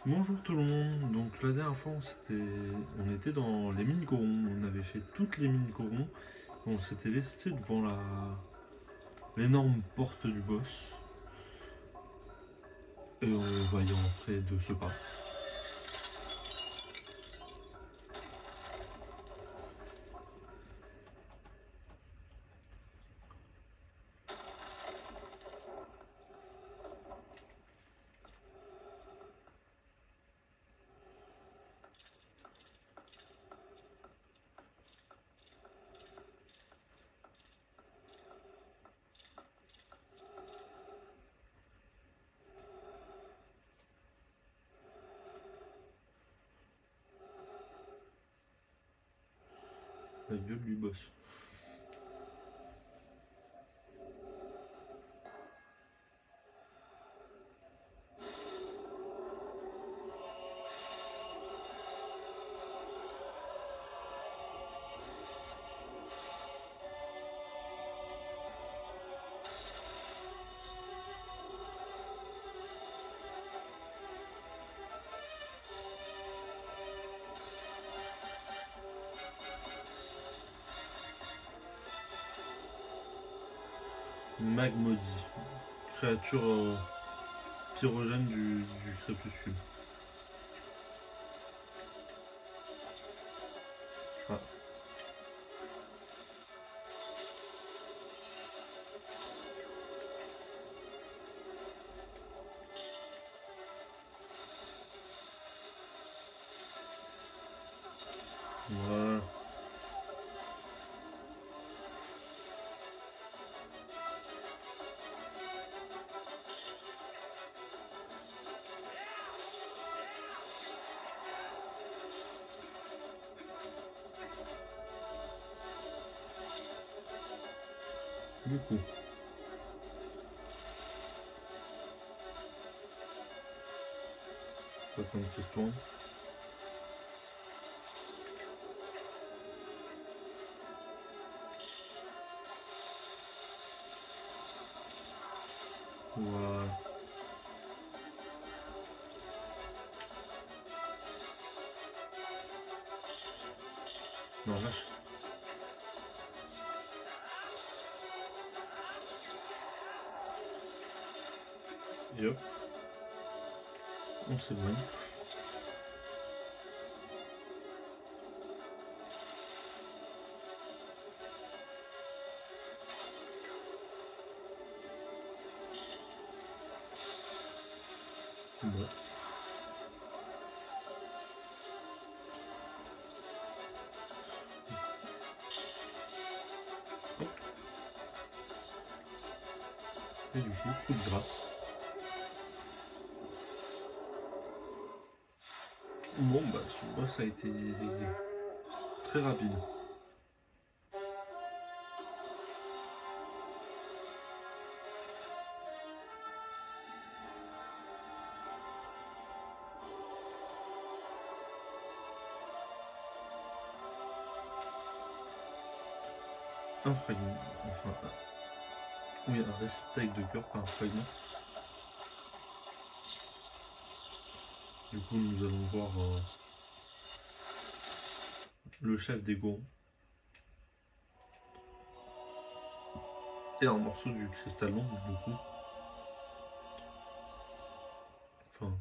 Bonjour tout le monde, donc la dernière fois on était dans les mines corons, on avait fait toutes les mines corons, on s'était laissé devant l'énorme porte du boss, et on va y rentrer de ce pas. La gueule du boss. Magmodi, créature pyrogène du crépuscule. Ah. Voilà. Du coup. Faut attendre qu'il se tourne. Voilà. Non, lâche. Et hop. On s'éloigne. Bon. Hop. Et du coup, coup de grâce. Bon bah ce boss a été très rapide. Un fragment, enfin oui, un réceptacle de cœur, pas un fragment. Du coup nous allons voir le chef des Gorons. Et un morceau du cristal long du coup. Enfin.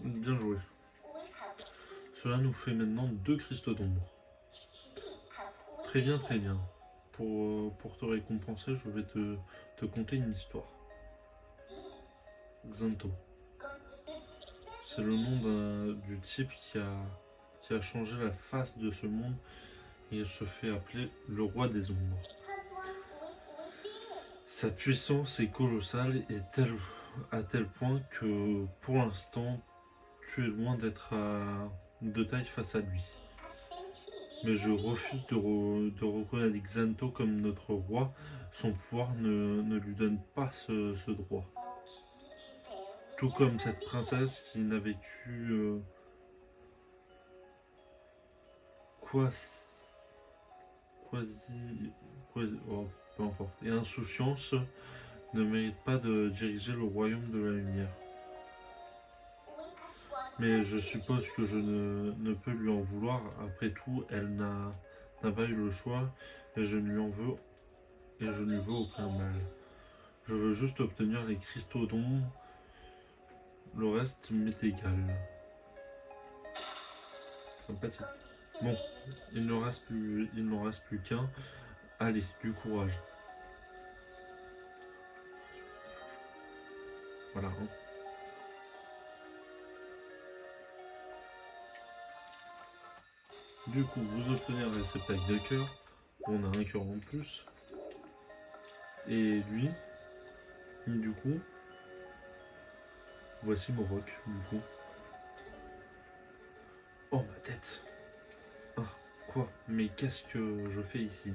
Bien joué. Cela nous fait maintenant 2 cristaux d'ombre. Très bien, très bien. Pour te récompenser, je vais te conter une histoire. Xanto. C'est le nom du type qui a changé la face de ce monde et il se fait appeler le roi des ombres. Sa puissance est colossale et à tel point que pour l'instant tu es loin d'être de taille face à lui. Mais je refuse de reconnaître Xanto comme notre roi. Son pouvoir ne lui donne pas ce droit. Tout comme cette princesse qui n'a vécu quasi, oh, peu importe. Et insouciance ne mérite pas de diriger le royaume de la lumière. Mais je suppose que je ne peux lui en vouloir. Après tout, elle n'a pas eu le choix et je ne lui en veux et je ne lui veux aucun mal. Je veux juste obtenir les cristaux d'ombre. Le reste m'est égal. Sympathique. Bon, il n'en reste plus qu'un. Allez, du courage. Voilà. Hein. Du coup, vous obtenez un réceptacle de cœur. On a un cœur en plus. Et lui, du coup, voici mon roc, du coup. Oh, ma tête. Ah, quoi? Mais qu'est-ce que je fais ici?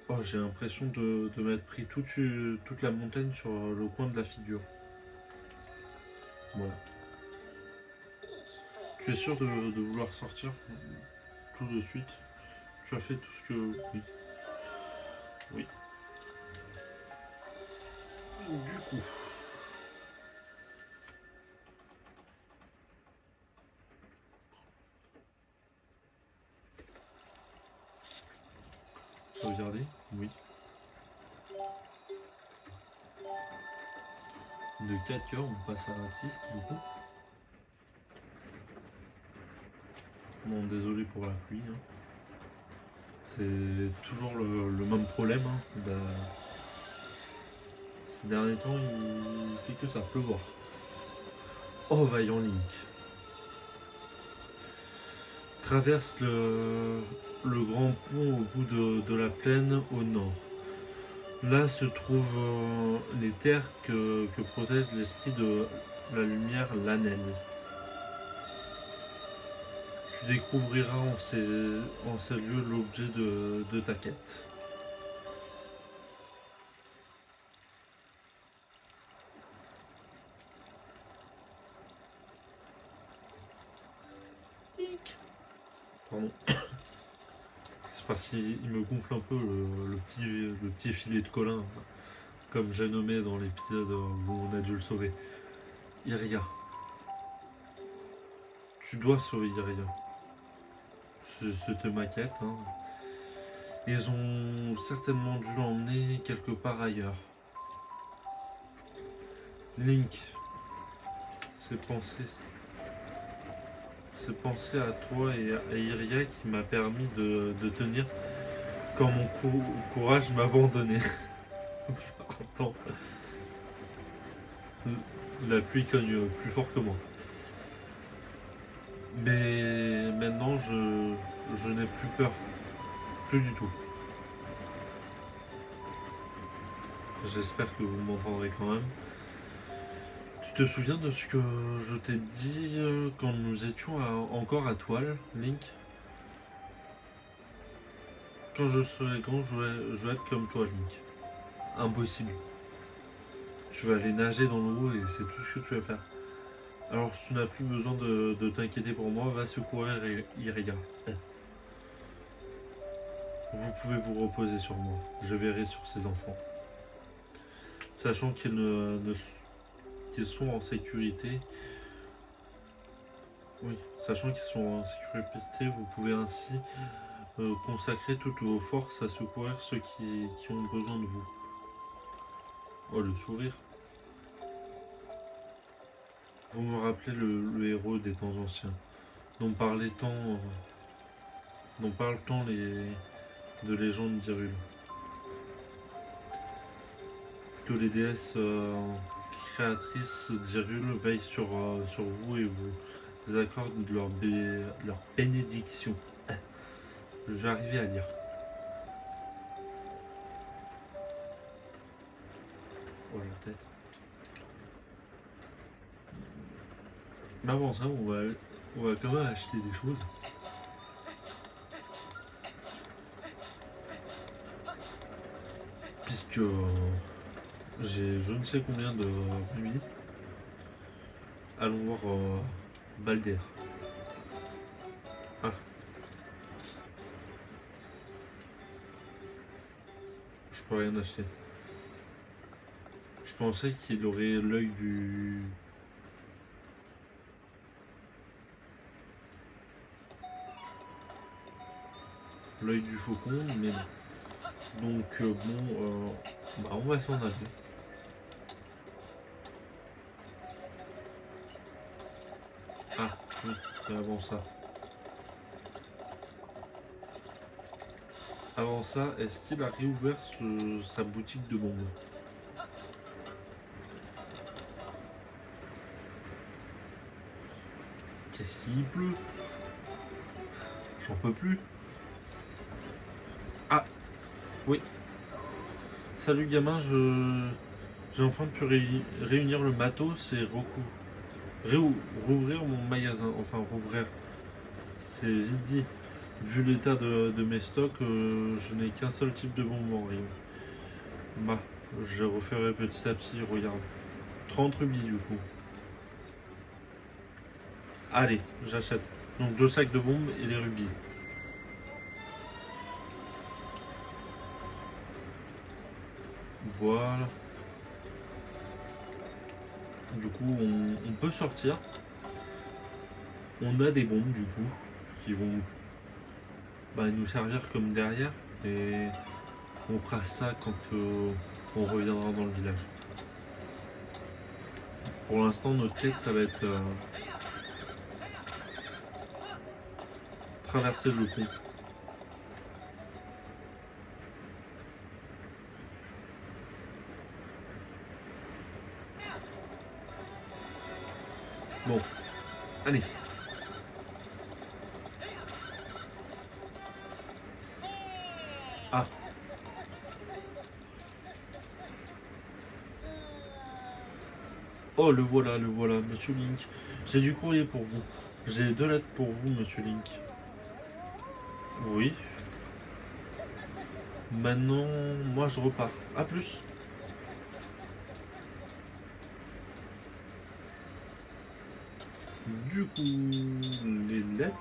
Oh, j'ai l'impression de m'être pris toute la montagne sur le coin de la figure. Voilà. Tu es sûr de vouloir sortir tout de suite? Tu as fait tout ce que... Oui. Oui. Du coup... Sauvegarder? Oui. De 4 cœurs, on passe à 6 du coup. Bon, désolé pour la pluie. Hein. C'est toujours le même problème. Hein. Ces derniers temps, il fait que ça pleuvoir. Oh, vaillant Link. Traverse le grand pont au bout de la plaine au nord. Là se trouvent les terres que protège l'esprit de la lumière, l'Anel. Tu découvriras en ces lieux l'objet de ta quête. Pardon. C'est parce qu'il me gonfle un peu le petit filet de Colin, comme j'ai nommé dans l'épisode où on a dû le sauver. Iria. Tu dois sauver Iria. C'était ma quête. Hein. Ils ont certainement dû l'emmener quelque part ailleurs. Link, c'est penser à toi et à Iria qui m'a permis de tenir quand mon courage m'abandonnait. La pluie cogne plus fort que moi. Mais maintenant, je n'ai plus peur. Plus du tout. J'espère que vous m'entendrez quand même. Tu te souviens de ce que je t'ai dit quand nous étions encore à Toile, Link? Quand je serai grand, je vais être comme toi, Link. Impossible. Tu vas aller nager dans l'eau et c'est tout ce que tu vas faire. Alors tu n'as plus besoin de t'inquiéter pour moi, va secourir Iria. Vous pouvez vous reposer sur moi, je verrai sur ces enfants. Sachant qu'ils sont en sécurité. Oui, sachant qu'ils sont en sécurité, vous pouvez ainsi consacrer toutes vos forces à secourir ceux qui ont besoin de vous. Oh, le sourire. Vous me rappelez le héros des temps anciens, dont parlent tant de légendes d'Hyrule. Que les déesses créatrices d'Hyrule veillent sur vous et vous accordent leur bénédiction. Je vais arriver à lire. Oh la tête. Mais avant ça, on va quand même acheter des choses. Puisque j'ai je ne sais combien de rubis. Allons voir Balder. Ah. Je peux rien acheter. pensais qu'il aurait l'œil du... L'œil du faucon, mais non. Donc bah, on va s'en aller. Ah oui, mais avant ça. Avant ça, est-ce qu'il a réouvert sa boutique de bombes? Qu'est-ce qu'il pleut? J'en peux plus. Ah oui. Salut gamin, j'ai enfin pu réunir le matos et rouvrir mon magasin. Enfin rouvrir. C'est vite dit. Vu l'état de mes stocks, je n'ai qu'un seul type de bonbon en rayon. Bah, je referai petit à petit, regarde. 30 rubis du coup. Allez, j'achète. Donc 2 sacs de bombes et des rubis. Voilà. Du coup, on peut sortir. On a des bombes du coup qui vont nous servir comme derrière. Et on fera ça quand on reviendra dans le village. Pour l'instant, notre quête, ça va être traverser le pont. Bon, allez. Ah. Oh, le voilà, Monsieur Link. J'ai du courrier pour vous. J'ai 2 lettres pour vous, Monsieur Link. Oui. Maintenant, moi je repars. A plus. Du coup, les lettres.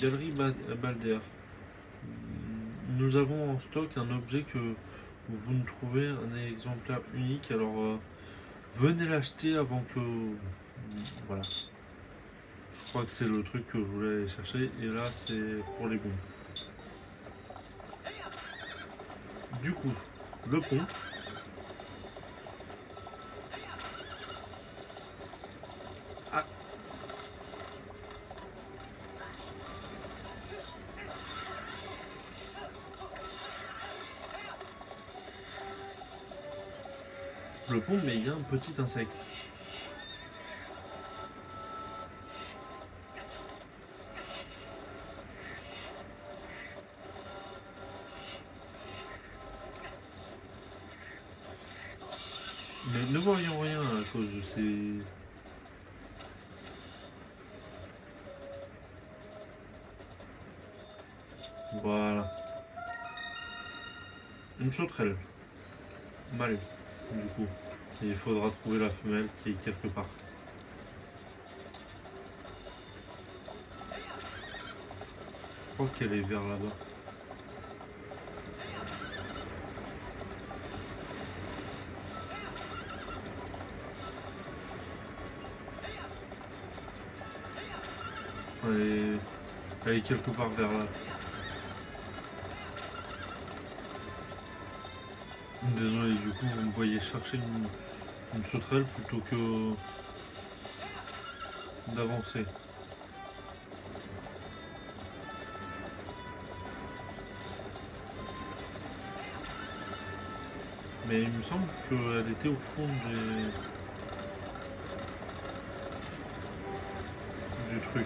Galerie Balder. Nous avons en stock un objet que vous nous trouvez un exemplaire unique. Alors, venez l'acheter avant que... Voilà. Je crois que c'est le truc que je voulais aller chercher. Et là, c'est pour les bons. Du coup, le pont. Ah. Le pont, mais il y a un petit insecte. Mais ne voyons rien à cause de ces... Voilà. Une sauterelle. Mâle, du coup. Et il faudra trouver la femelle qui est quelque part. Je crois qu'elle est vers là-bas. Elle est quelque part vers là. Désolé, du coup, vous me voyez chercher une sauterelle plutôt que d'avancer. Mais il me semble qu'elle était au fond du truc.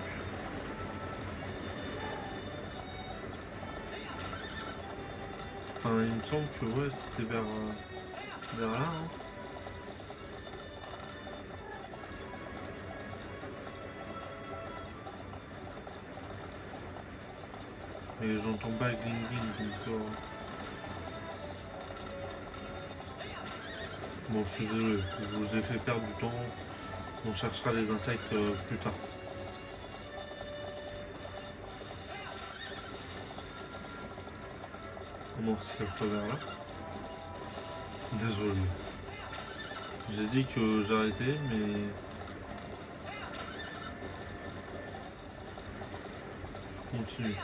Enfin, il me semble que ouais, c'était vers là. Hein. Et j'entends pas Gling Gling donc... Bon, je suis désolé, je vous ai fait perdre du temps. On cherchera les insectes plus tard. Comment c'est qu'elle soit vers là? Désolé. J'ai dit que j'arrêtais, mais je continue.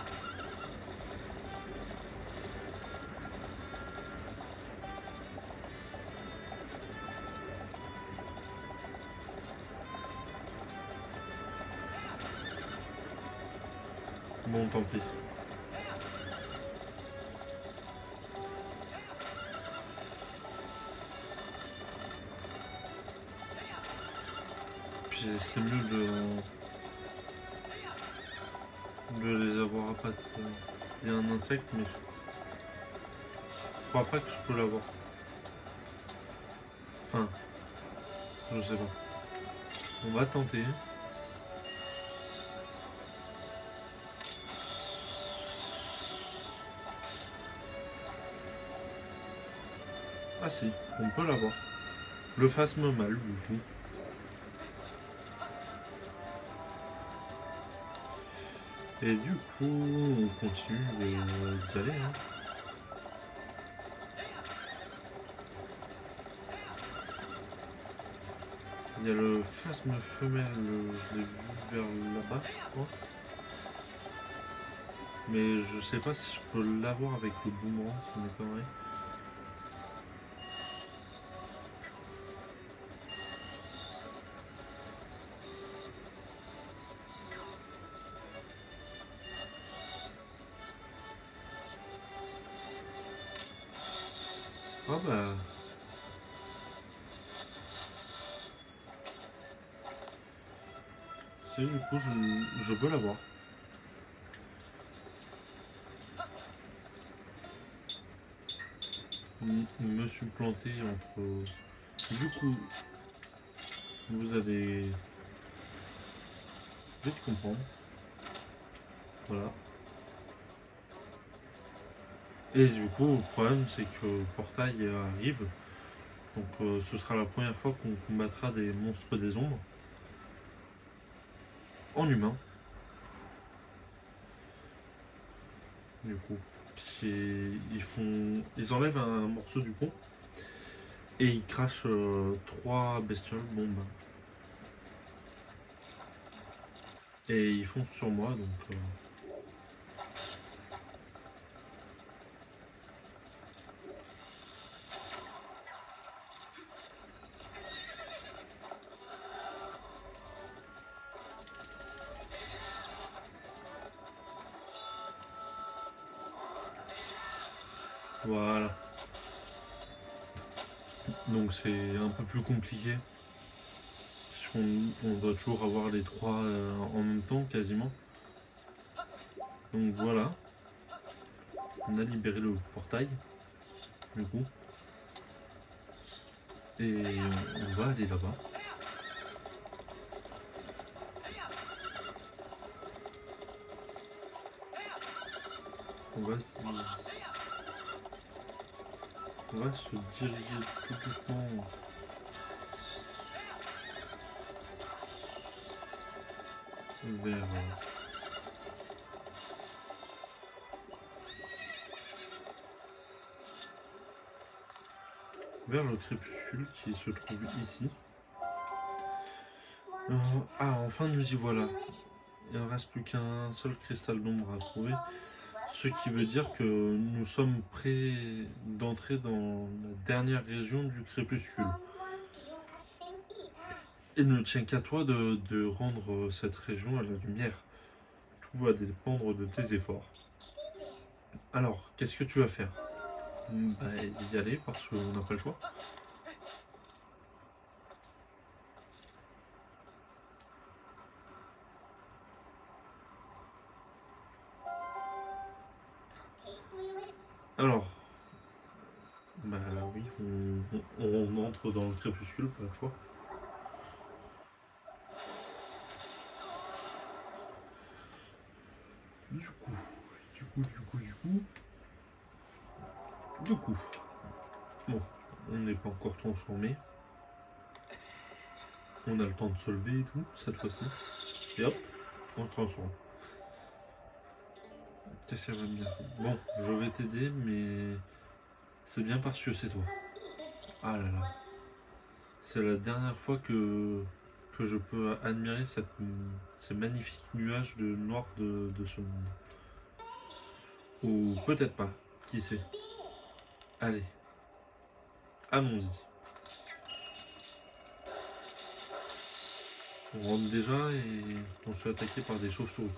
Bon, tant pis. Puis c'est mieux de les avoir à pattes. Il y a un insecte, mais je crois pas que je peux l'avoir. Enfin, je sais pas. On va tenter. Ah si, on peut l'avoir. Le phasme mal, du coup. Et du coup, on continue d'y aller. Hein. Il y a le phasme femelle, je l'ai vu vers là-bas, je crois. Mais je sais pas si je peux l'avoir avec le boomerang, ça m'étonnerait. Ah bah... Si, du coup, je peux l'avoir. Me suis planté entre... Du coup, vous allez vite comprendre. Voilà. Et du coup, le problème, c'est que le portail arrive. Donc ce sera la première fois qu'on combattra des monstres des ombres. En humain. Du coup. Ils enlèvent un morceau du pont. Et ils crachent 3 bestioles bombes. Et ils foncent sur moi, donc... Voilà. Donc c'est un peu plus compliqué. On doit toujours avoir les 3 en même temps, quasiment. Donc voilà. On a libéré le portail. Du coup. Et on va aller là-bas. On va se diriger tout doucement vers le crépuscule qui se trouve ici. Enfin nous y voilà. Il ne reste plus qu'un seul cristal d'ombre à trouver. Ce qui veut dire que nous sommes prêts d'entrer dans la dernière région du crépuscule. Il ne tient qu'à toi de rendre cette région à la lumière. Tout va dépendre de tes efforts. Alors, qu'est-ce que tu vas faire? Bah, y aller parce qu'on n'a pas le choix. Alors, bah oui, on entre dans le crépuscule, pas le choix. Du coup, bon, on n'est pas encore transformé. On a le temps de se lever et tout, cette fois-ci. Et hop, on se transforme. Qu'est-ce que ça va bien? Bon, je vais t'aider, mais c'est bien parce que c'est toi. Ah là là. C'est la dernière fois que je peux admirer ces magnifiques nuages de noir de ce monde. Ou peut-être pas, qui sait. Allez, allons-y. On rentre déjà et on se fait attaquer par des chauves-souris.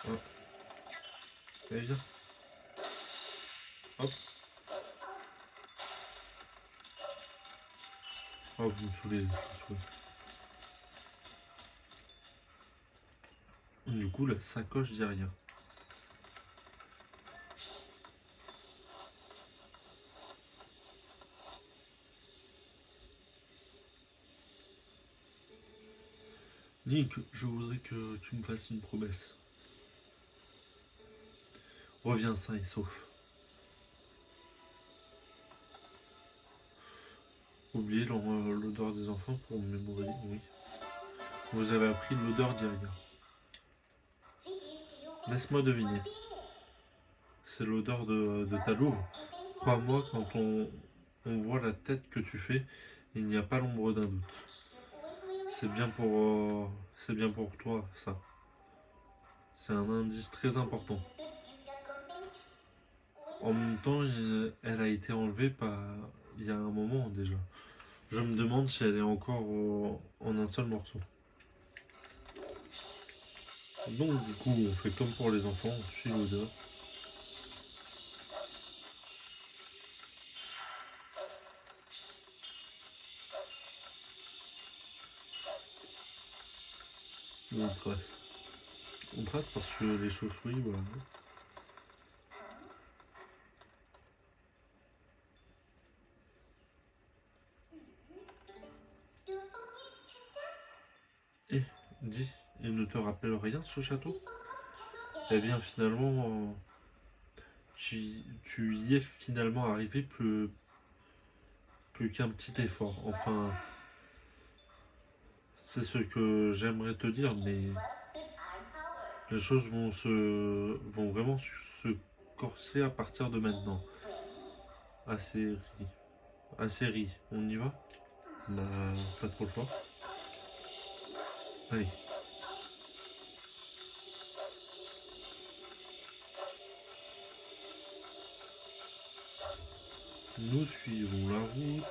Ah. Allez, viens. Hop. Oh, vous me saoulez, les chauves-souris. Du coup, la sacoche dit rien. Link, je voudrais que tu me fasses une promesse. Reviens sain et sauf. Oubliez l'odeur des enfants pour me mémoriser, oui. Vous avez appris l'odeur d'Iria. Laisse-moi deviner. C'est l'odeur de ta louve. Crois-moi, quand on voit la tête que tu fais, il n'y a pas l'ombre d'un doute. C'est bien pour toi, ça. C'est un indice très important. En même temps, elle a été enlevée il y a un moment déjà. Je me demande si elle est encore en un seul morceau. Donc du coup, on fait comme pour les enfants, on suit l'odeur. Et on trace. On trace parce que les chauves-souris, voilà. Et, dis, il ne te rappelle rien ce château? Eh bien finalement, tu y es finalement arrivé plus qu'un petit effort. Enfin, c'est ce que j'aimerais te dire, mais les choses vont vraiment se corser à partir de maintenant. Assez ri. Assez ri. On y va? Bah, pas trop le choix. Allez. Nous suivons la route.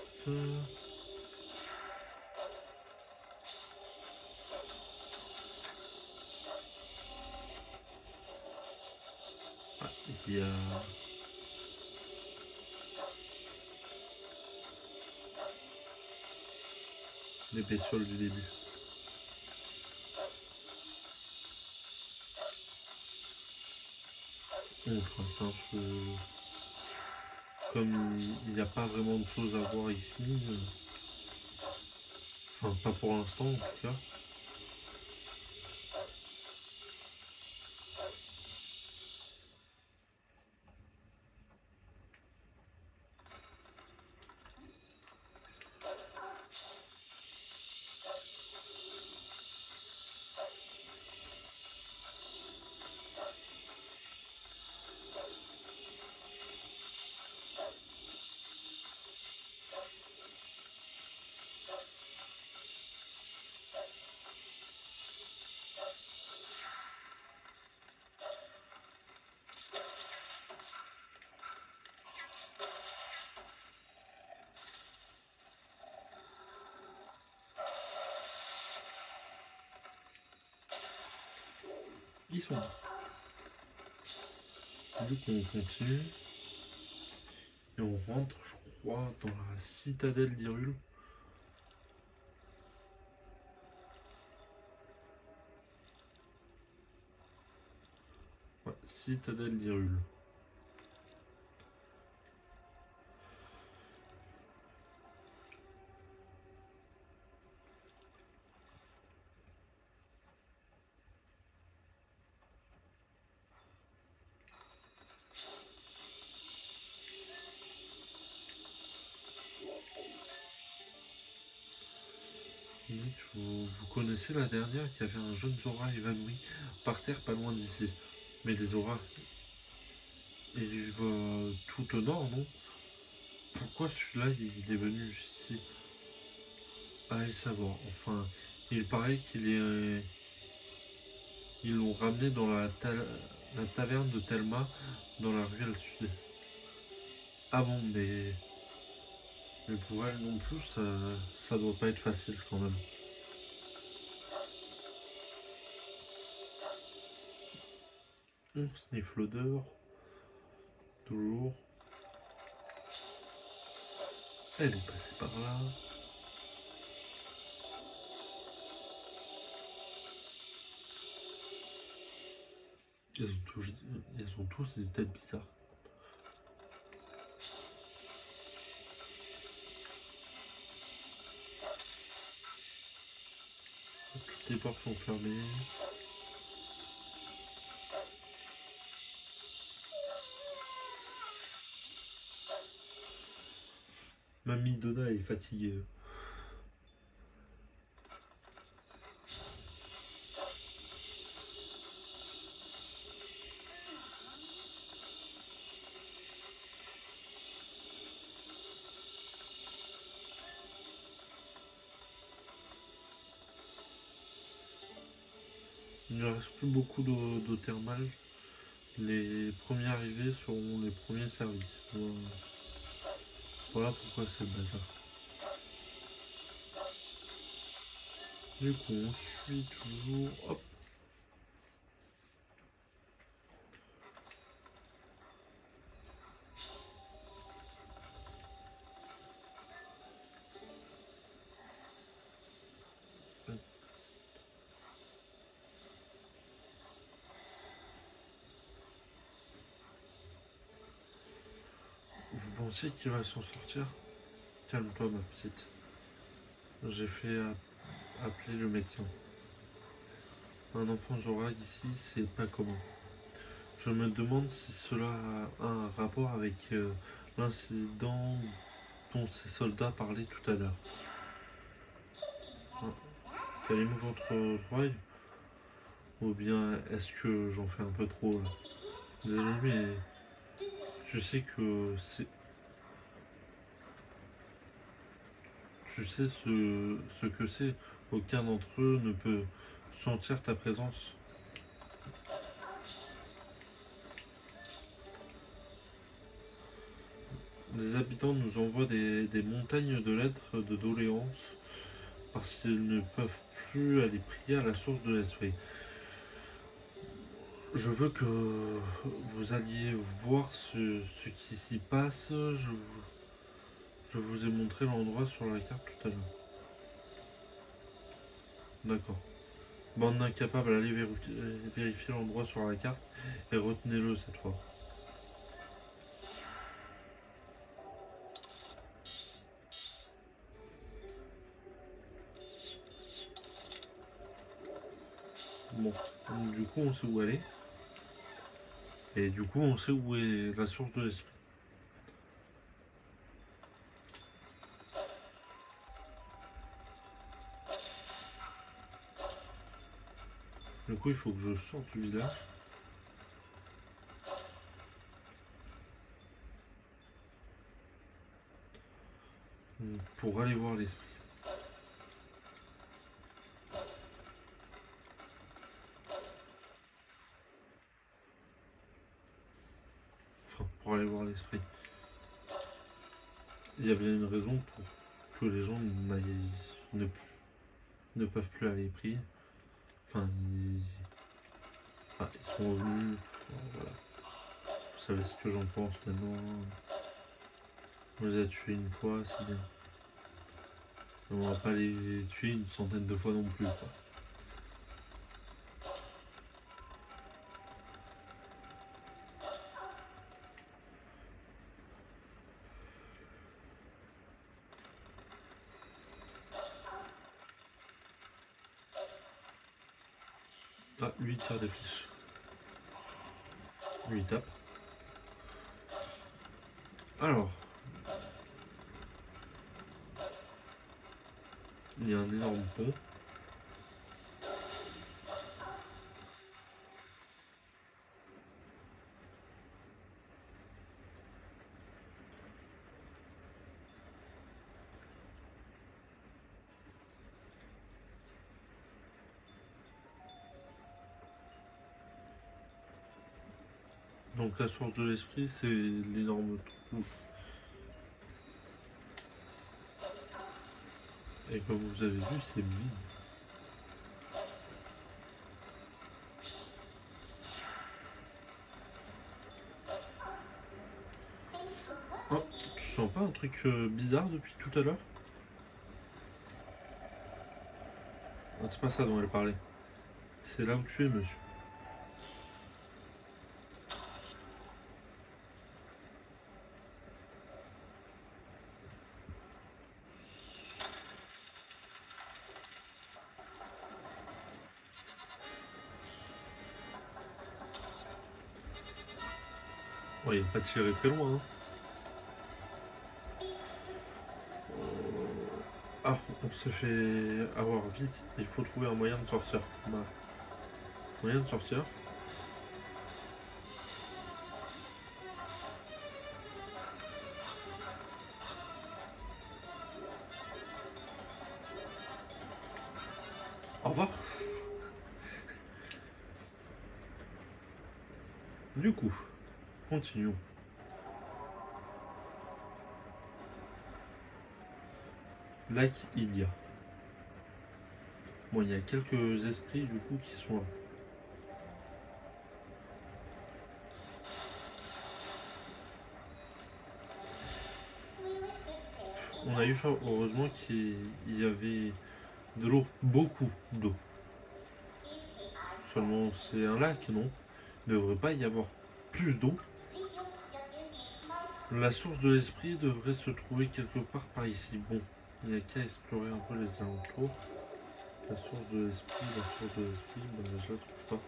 Ah, il y a... les bestioles du début. On trace un cheveu. Comme il n'y a pas vraiment de choses à voir ici. Enfin, pas pour l'instant en tout cas. Ils sont là. Du coup, on continue. Et on rentre, je crois, dans la citadelle d'Hyrule. Ouais, citadelle d'Hyrule. Dites, vous connaissez la dernière qui avait un jeune Zora évanoui par terre pas loin d'ici. Mais les Zora, Et il va tout au nord, non? Pourquoi celui-là, il est venu ici? Allez savoir. Enfin, il paraît ils l'ont ramené dans la taverne de Thelma, dans la ruelle sud. Ah bon, mais pour elle non plus, ça doit pas être facile quand même. On sniffe l'odeur. Toujours. Elle est passée par là. Ils ont tous des têtes bizarres. Toutes les portes sont fermées. Mamie Donna est fatiguée. Il ne reste plus beaucoup d'eau thermale. Les premiers arrivés seront les premiers servis. Voilà pourquoi c'est le bazar. Du coup, on suit toujours. Hop. Vous pensez qu'il va s'en sortir? Calme-toi, ma petite. J'ai fait appeler le médecin. Un enfant Zora ici, c'est pas commun. Je me demande si cela a un rapport avec l'incident dont ces soldats parlaient tout à l'heure. Calmez-vous votre oreille. Ou bien est-ce que j'en fais un peu trop là? Désolé, mais tu sais que c'est. Tu sais ce que c'est. Aucun d'entre eux ne peut sentir ta présence. Les habitants nous envoient des montagnes de lettres de doléances parce qu'ils ne peuvent plus aller prier à la source de l'esprit. Je veux que vous alliez voir ce qui s'y passe. Je vous ai montré l'endroit sur la carte tout à l'heure. D'accord. Bande d'incapables, allez vérifier l'endroit sur la carte et retenez-le cette fois. Bon, donc, du coup on sait où aller. Et du coup on sait où est la source de l'esprit. Du coup il faut que je sorte du village. Pour aller voir l'esprit. Enfin, pour aller voir l'esprit. Il y a bien une raison pour que les gens ne, ne peuvent plus aller prier. Enfin, ils sont revenus. Voilà. Vous savez ce que j'en pense maintenant. On les a tués une fois, c'est bien. On va pas les tuer une centaine de fois non plus, quoi. Ah, lui il tire des flèches. Lui il tape. Alors, il y a un énorme pont. Donc la source de l'esprit, c'est l'énorme trou. Et comme vous avez vu, c'est vide. Oh, tu sens pas un truc bizarre depuis tout à l'heure? Ah, c'est pas ça dont elle parlait. C'est là où tu es, monsieur. Ouais, il a pas tiré très loin, hein. Ah, on s'est fait avoir vite. Il faut trouver un moyen de sortir. Bah, moyen de sortir. Au revoir. Du coup, continuons. Lac Ilia. Bon, il y a quelques esprits du coup qui sont là. On a eu heureusement qu'il y avait de l'eau, beaucoup d'eau. Seulement c'est un lac, non? Il ne devrait pas y avoir plus d'eau. La source de l'esprit devrait se trouver quelque part par ici. Bon, il n'y a qu'à explorer un peu les alentours. La source de l'esprit, ben, je la trouve pas.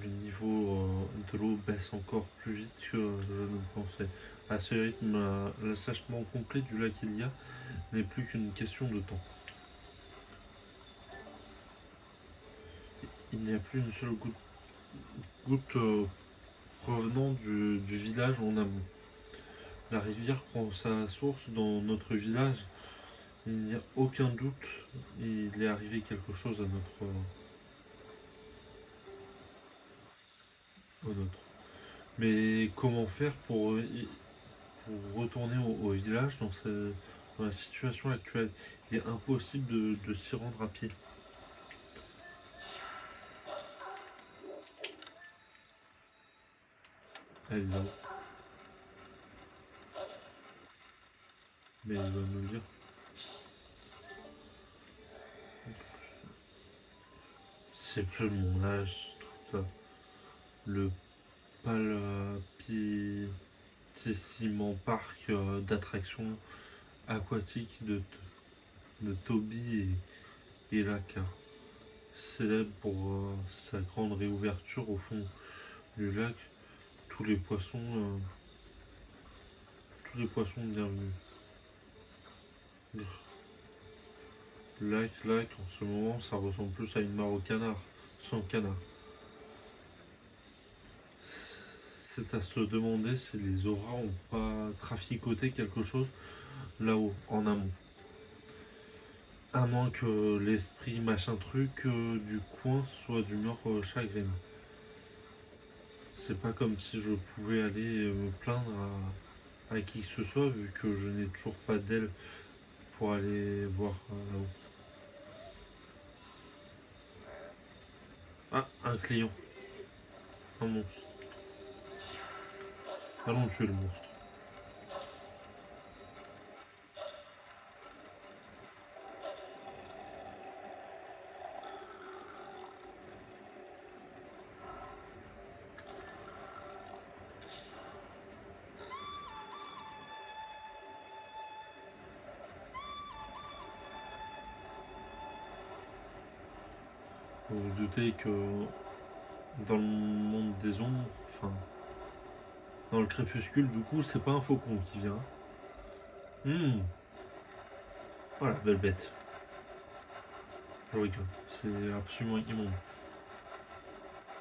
Le niveau de l'eau baisse encore plus vite que je ne le pensais. À ce rythme, l'assèchement complet du lac Elia n'est plus qu'une question de temps. Il n'y a plus une seule goutte provenant du village en amont. La rivière prend sa source dans notre village. Il n'y a aucun doute, il est arrivé quelque chose à notre. Mais comment faire pour retourner au village dans la situation actuelle? Il est impossible de s'y rendre à pied. Elle est là. Mais il va nous le dire. C'est plus de mon âge, tout ça. Le palpitissimo parc d'attractions aquatiques de Toby et Laka, célèbre pour sa grande réouverture au fond du lac. Tous les poissons, bienvenus. Lac, en ce moment, ça ressemble plus à une mare au canard, sans canard. C'est à se demander si les auras ont pas traficoté quelque chose là-haut, en amont. À moins que l'esprit machin truc du coin soit d'humeur chagrine. C'est pas comme si je pouvais aller me plaindre à qui que ce soit vu que je n'ai toujours pas d'aile pour aller voir là-haut. Ah, un client. Un monstre. Allons tuer le monstre. Vous vous doutez que dans le monde des ombres, enfin, dans le crépuscule, du coup, c'est pas un faucon qui vient. Voilà, belle bête. Je rigole. C'est absolument immonde.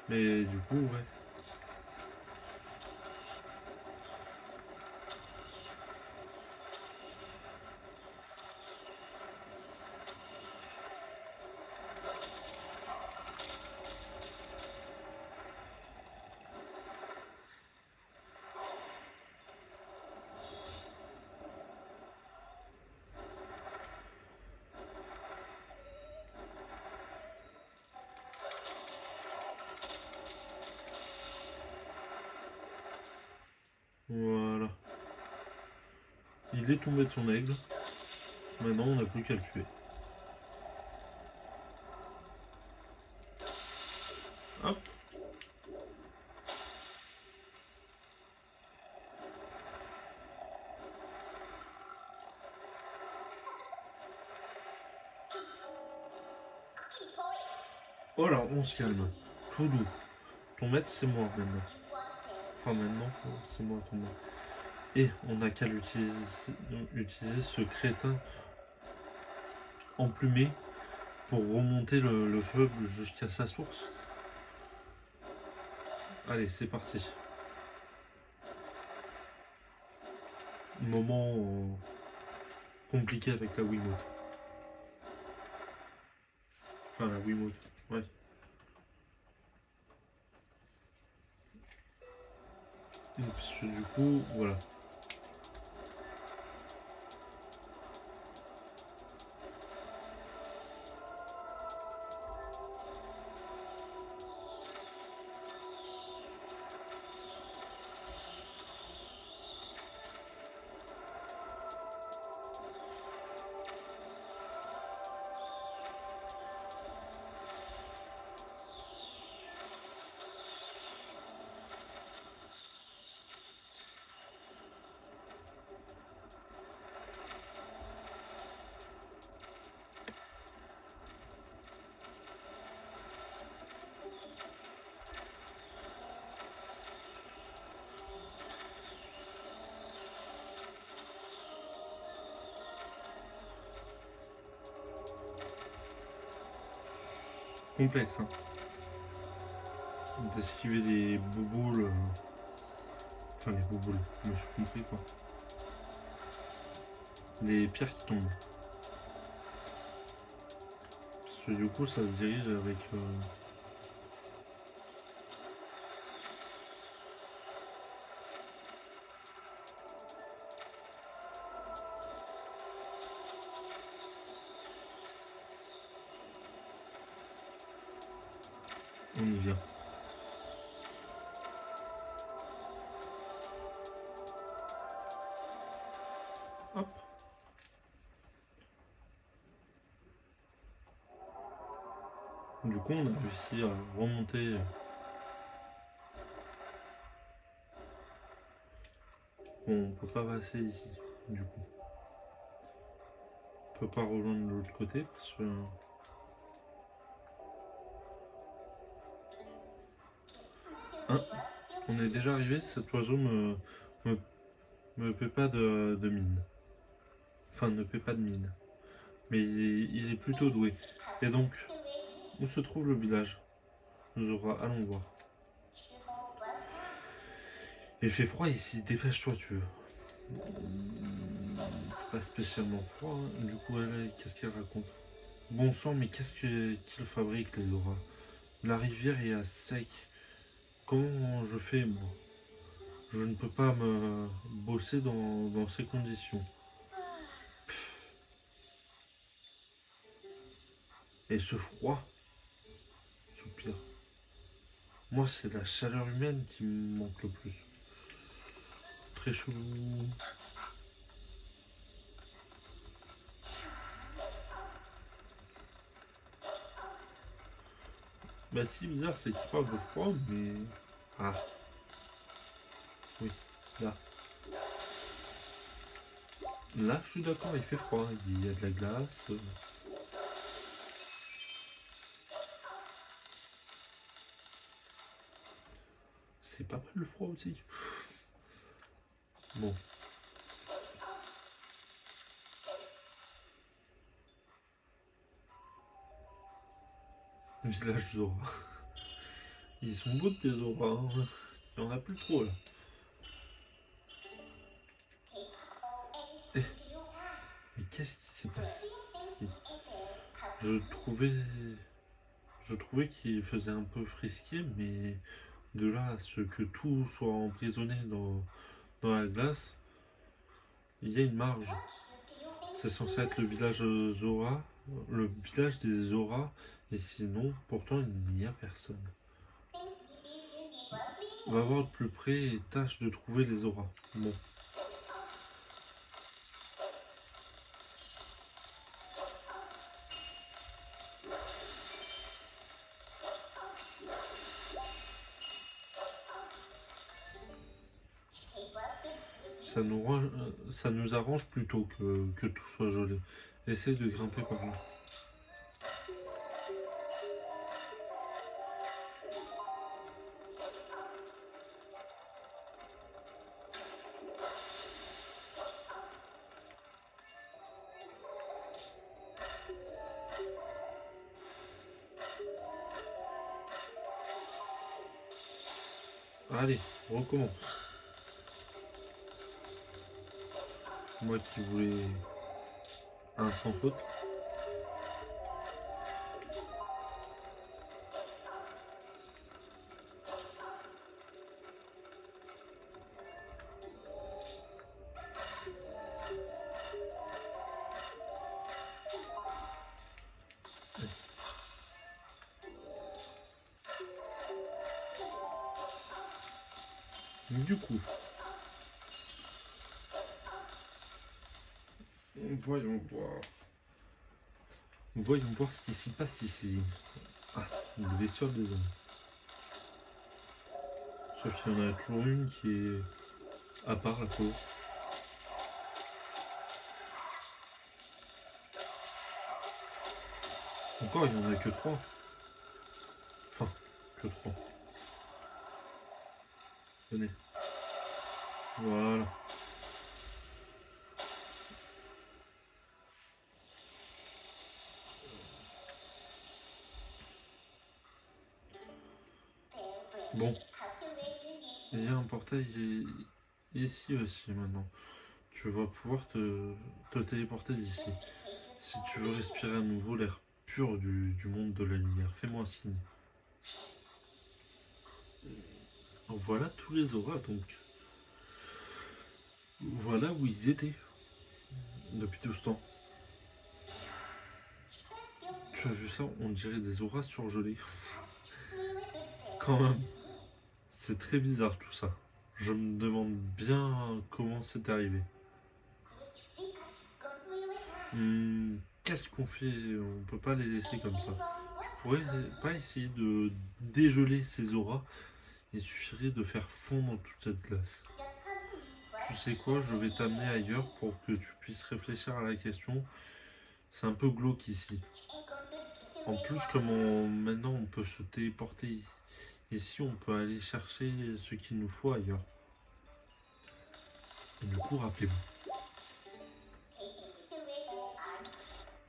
Mais du coup, ouais. Il est tombé de son aigle. Maintenant, on n'a plus qu'à le tuer. Hop. Oh là, on se calme. Tout doux. Ton maître, c'est moi maintenant. Enfin, maintenant, c'est moi ton maître. Et on n'a qu'à utiliser ce crétin emplumé pour remonter le fleuve jusqu'à sa source. Allez, c'est parti. Moment compliqué avec la Wiimote. Enfin, la Wiimote, ouais. Parce que du coup, voilà. Complexe, hein. D'esquiver les bouboules. Enfin, les bouboules, je me suis compris quoi. Les pierres qui tombent. Parce que du coup, ça se dirige avec. On y vient. Hop. Du coup, on a réussi à remonter. Bon, on peut pas passer ici, du coup. On peut pas rejoindre l'autre côté parce que. Hein, on est déjà arrivé, cet oiseau me paie pas de mine. Enfin, ne paie pas de mine. Mais il est plutôt doué. Et donc, où se trouve le village? Allons voir. Il fait froid ici, dépêche-toi, tu veux. Pas spécialement froid, hein. Du coup, qu'est-ce qu'elle raconte? Bon sang, mais qu'est-ce qu'il fabrique, les auras? La rivière est à sec. Comment je fais, moi? Je ne peux pas me bosser dans ces conditions. Et ce froid, soupir. Moi, c'est la chaleur humaine qui me manque le plus. Très chelou. Bah si, bizarre, c'est qu'il parle de froid, mais... Ah. Oui, là. Là, je suis d'accord, il fait froid. Il y a de la glace. C'est pas mal le froid aussi. Bon. Village Zora. Ils sont beaux tes Zora, hein. Il n'y en a plus trop là. Mais qu'est-ce qui s'est passé ici? Je trouvais qu'il faisait un peu frisqué, mais de là à ce que tout soit emprisonné dans la glace, il y a une marge. C'est censé être le village Zora, le village des Zora, et sinon, pourtant, il n'y a personne. Va voir de plus près et tâche de trouver les Zora. Bon. ça nous arrange plutôt que tout soit gelé. Essaye de grimper par là. Allez, on recommence. Moi qui voulais un sans faute. Du coup, voyons voir. Voyons voir ce qui s'y passe ici. Ah, des bestioles des hommes. Sauf qu'il y en a toujours une qui est à part la peau. Encore, il n'y en a que 3. Enfin, que 3. Venez. Voilà. Bon. Il y a un portail ici aussi maintenant. Tu vas pouvoir te téléporter d'ici. Si tu veux respirer à nouveau l'air pur du monde de la lumière, fais-moi un signe. Voilà tous les auras donc. Voilà où ils étaient depuis tout ce temps. Tu as vu ça? On dirait des auras surgelées. Quand même. C'est très bizarre tout ça. Je me demande bien comment c'est arrivé. Qu'est-ce qu'on fait? On peut pas les laisser comme ça. Tu pourrais pas essayer de dégeler ces auras? Il suffirait de faire fondre toute cette glace. Tu sais quoi? Je vais t'amener ailleurs pour que tu puisses réfléchir à la question. C'est un peu glauque ici. En plus, maintenant on peut se téléporter ici, on peut aller chercher ce qu'il nous faut ailleurs. Et du coup, rappelez-vous.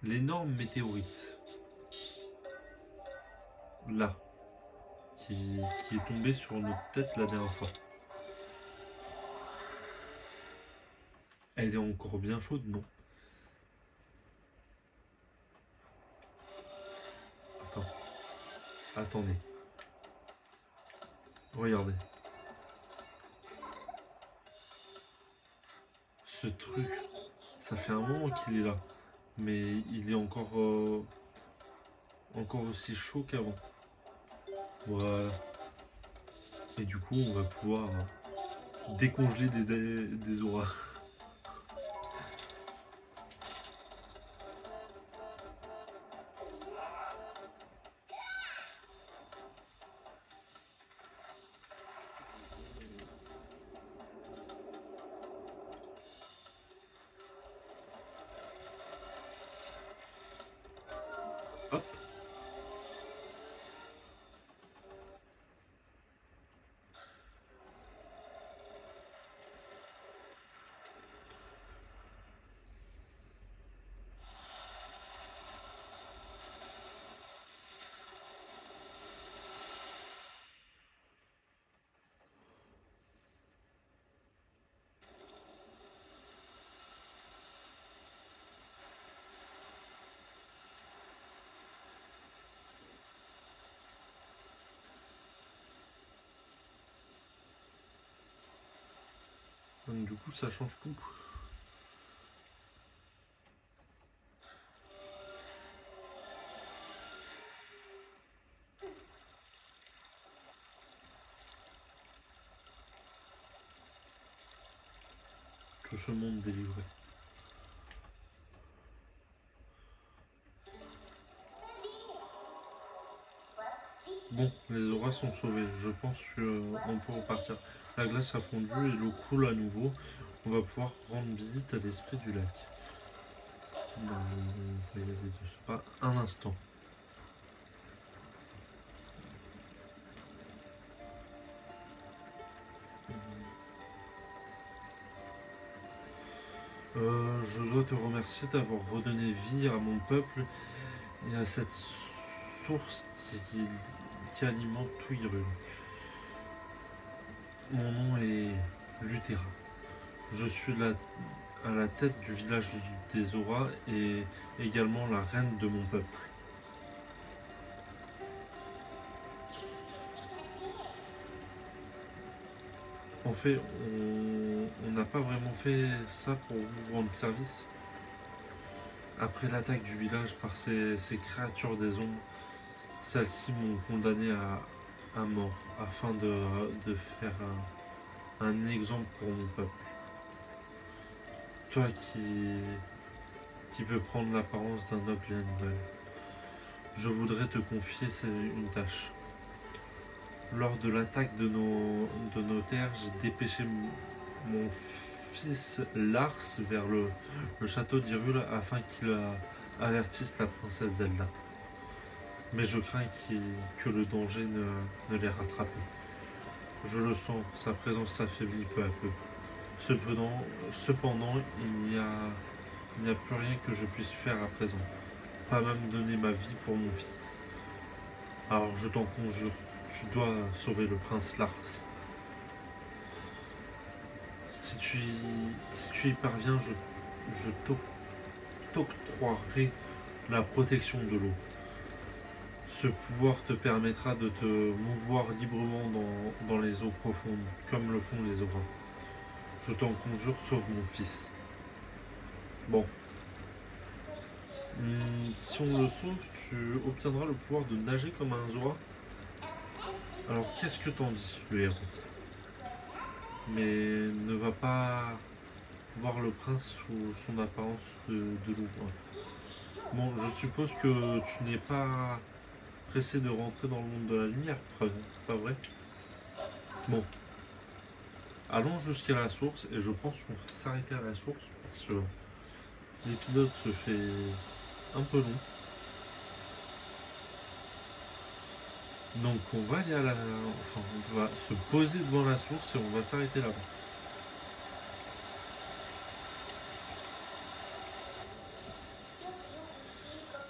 L'énorme météorite. Là. Qui est tombée sur notre tête la dernière fois. Elle est encore bien chaude, non? Attendez. Regardez. Ce truc, ça fait un moment qu'il est là. Mais il est encore aussi chaud qu'avant. Voilà. Et du coup, on va pouvoir décongeler des auras. Hop. Donc, du coup, ça change tout. Tout ce monde délivré. Bon, les auras sont sauvées. Je pense qu'on peut repartir. La glace a fondu et l'eau coule à nouveau. on va pouvoir rendre visite à l'esprit du lac. On va y aller de ce pas un instant. Je dois te remercier d'avoir redonné vie à mon peuple et à cette source qui alimente tout Hyrule. Mon nom est Luthera. Je suis à la tête du village des Auras et également la reine de mon peuple. En fait, on n'a pas vraiment fait ça pour vous rendre service. Après l'attaque du village par ces créatures des ombres, celles-ci m'ont condamné à mort afin de faire un exemple pour mon peuple. Toi qui peux prendre l'apparence d'un noble animal, je voudrais te confier une tâche. Lors de l'attaque de nos terres, j'ai dépêché mon fils Lars vers le château d'Hyrule afin qu'il avertisse la princesse Zelda. Mais je crains que le danger ne les rattrape. Je le sens, sa présence s'affaiblit peu à peu. Cependant, il n'y a plus rien que je puisse faire à présent. Pas même donner ma vie pour mon fils. Alors je t'en conjure, tu dois sauver le prince Lars. Si tu y parviens, je t'octroierai la protection de l'eau. Ce pouvoir te permettra de te mouvoir librement dans les eaux profondes, comme le font les auras. Je t'en conjure, sauve mon fils. Bon. Si on le sauve, tu obtiendras le pouvoir de nager comme un Zora. Alors qu'est-ce que t'en dis, le héros? Mais ne va pas voir le prince sous son apparence de loup. Bon, je suppose que tu n'es pas pressé de rentrer dans le monde de la lumière, pas vrai? Bon. Allons jusqu'à la source, et je pense qu'on va s'arrêter à la source, parce que l'épisode se fait un peu long. Donc on va aller on va se poser devant la source et on va s'arrêter là-bas.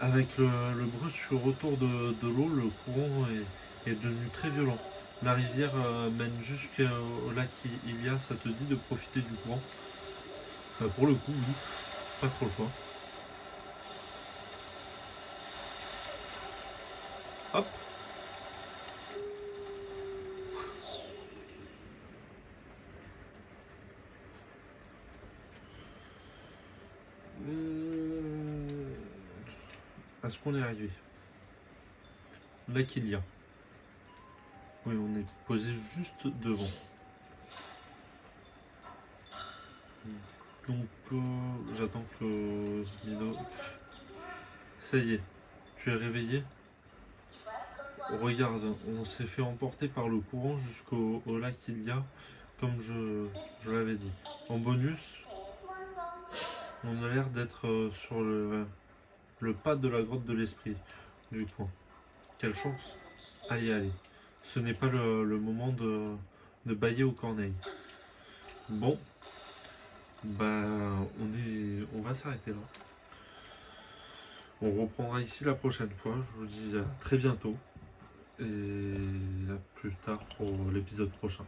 Avec le brusque retour de l'eau, le courant est devenu très violent. La rivière mène jusqu'au lac Hylia, ça te dit de profiter du courant? Pour le coup, oui, pas trop le choix. Hop! Est-ce qu'on est arrivé? Lac Hylia. Oui, on est posé juste devant. Donc, j'attends que Mido... Ça y est, tu es réveillé? Regarde, on s'est fait emporter par le courant jusqu'au lac Hylia, comme je l'avais dit. En bonus, on a l'air d'être sur le pas de la grotte de l'esprit du coin. Quelle chance! Allez, allez. Ce n'est pas le moment de bâiller aux corneilles. Bon, ben on va s'arrêter là. On reprendra ici la prochaine fois. Je vous dis à très bientôt et à plus tard pour l'épisode prochain.